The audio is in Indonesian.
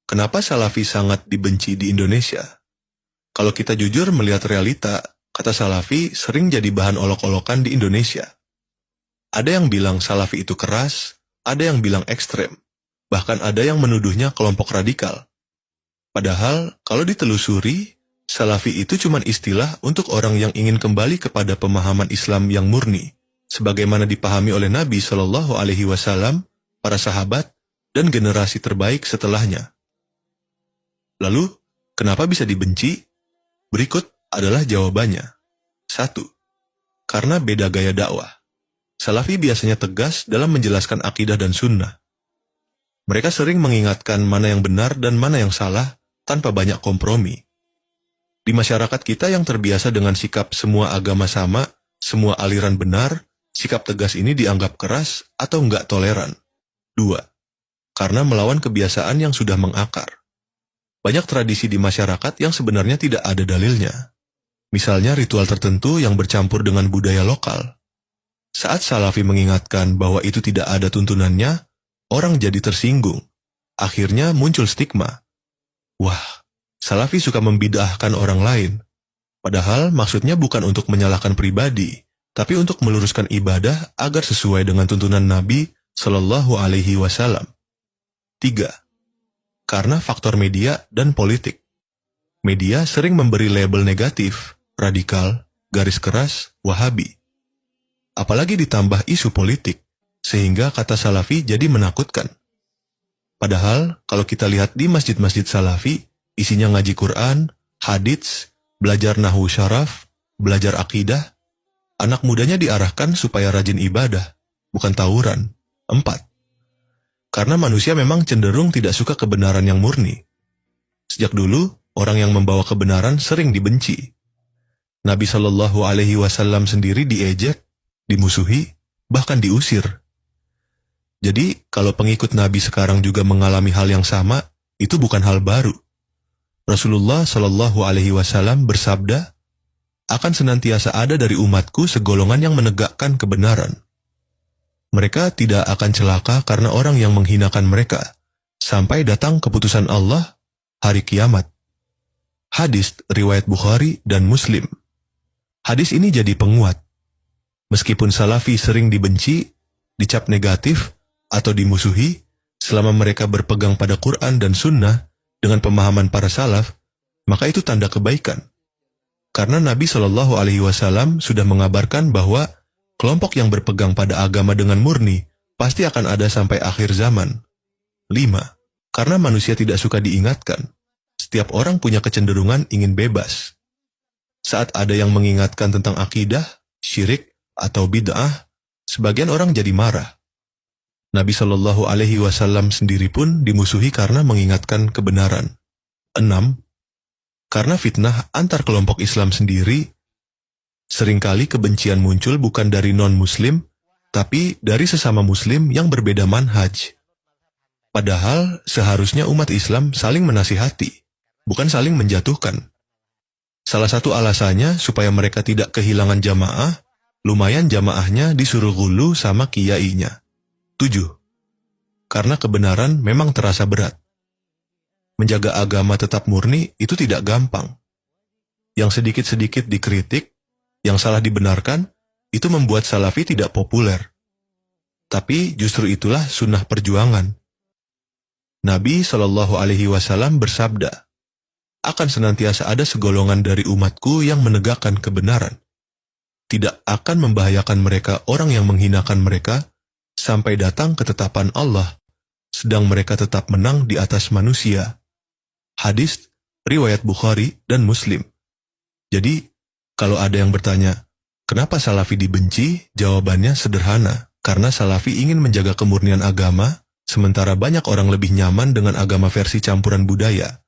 Kenapa Salafi sangat dibenci di Indonesia? Kalau kita jujur melihat realita, kata Salafi sering jadi bahan olok-olokan di Indonesia. Ada yang bilang Salafi itu keras, ada yang bilang ekstrem, bahkan ada yang menuduhnya kelompok radikal. Padahal, kalau ditelusuri, Salafi itu cuma istilah untuk orang yang ingin kembali kepada pemahaman Islam yang murni, sebagaimana dipahami oleh Nabi Shallallahu Alaihi Wasallam, para sahabat, dan generasi terbaik setelahnya. Lalu, kenapa bisa dibenci? Berikut adalah jawabannya. 1. Karena beda gaya dakwah. Salafi biasanya tegas dalam menjelaskan akidah dan sunnah. Mereka sering mengingatkan mana yang benar dan mana yang salah tanpa banyak kompromi. Di masyarakat kita yang terbiasa dengan sikap semua agama sama, semua aliran benar, sikap tegas ini dianggap keras atau enggak toleran. 2. Karena melawan kebiasaan yang sudah mengakar. Banyak tradisi di masyarakat yang sebenarnya tidak ada dalilnya. Misalnya ritual tertentu yang bercampur dengan budaya lokal. Saat Salafi mengingatkan bahwa itu tidak ada tuntunannya, orang jadi tersinggung. Akhirnya muncul stigma. Wah, Salafi suka membid'ahkan orang lain. Padahal maksudnya bukan untuk menyalahkan pribadi, tapi untuk meluruskan ibadah agar sesuai dengan tuntunan Nabi Shallallahu Alaihi Wasallam. 3. Karena faktor media dan politik. Media sering memberi label negatif, radikal, garis keras, wahabi. Apalagi ditambah isu politik, sehingga kata Salafi jadi menakutkan. Padahal, kalau kita lihat di masjid-masjid Salafi, isinya ngaji Quran, hadits, belajar nahwu syaraf, belajar akidah. Anak mudanya diarahkan supaya rajin ibadah, bukan tawuran. 4. Karena manusia memang cenderung tidak suka kebenaran yang murni. Sejak dulu, orang yang membawa kebenaran sering dibenci. Nabi Shallallahu Alaihi Wasallam sendiri diejek, dimusuhi, bahkan diusir. Jadi, kalau pengikut Nabi sekarang juga mengalami hal yang sama, itu bukan hal baru. Rasulullah Shallallahu Alaihi Wasallam bersabda, akan senantiasa ada dari umatku segolongan yang menegakkan kebenaran. Mereka tidak akan celaka karena orang yang menghinakan mereka, sampai datang keputusan Allah, hari kiamat. Hadis riwayat Bukhari dan Muslim. Hadis ini jadi penguat. Meskipun Salafi sering dibenci, dicap negatif, atau dimusuhi, selama mereka berpegang pada Quran dan Sunnah dengan pemahaman para salaf, maka itu tanda kebaikan. Karena Nabi Shallallahu Alaihi Wasallam sudah mengabarkan bahwa kelompok yang berpegang pada agama dengan murni pasti akan ada sampai akhir zaman. 5. Karena manusia tidak suka diingatkan. Setiap orang punya kecenderungan ingin bebas. Saat ada yang mengingatkan tentang akidah, syirik, atau bid'ah, sebagian orang jadi marah. Nabi Shallallahu Alaihi Wasallam sendiri pun dimusuhi karena mengingatkan kebenaran. 6. Karena fitnah antar kelompok Islam sendiri. Seringkali kebencian muncul bukan dari non-muslim, tapi dari sesama muslim yang berbeda manhaj. Padahal seharusnya umat Islam saling menasihati, bukan saling menjatuhkan. Salah satu alasannya supaya mereka tidak kehilangan jamaah, lumayan jamaahnya disuruh gulu sama kiainya. 7. Karena kebenaran memang terasa berat. Menjaga agama tetap murni itu tidak gampang. Yang sedikit-sedikit dikritik, yang salah dibenarkan, itu membuat Salafi tidak populer. Tapi justru itulah sunnah perjuangan. Nabi Shallallahu Alaihi Wasallam bersabda, akan senantiasa ada segolongan dari umatku yang menegakkan kebenaran. Tidak akan membahayakan mereka orang yang menghinakan mereka, sampai datang ketetapan Allah, sedang mereka tetap menang di atas manusia. Hadis riwayat Bukhari dan Muslim. Jadi, kalau ada yang bertanya, kenapa Salafi dibenci? Jawabannya sederhana, karena Salafi ingin menjaga kemurnian agama, sementara banyak orang lebih nyaman dengan agama versi campuran budaya.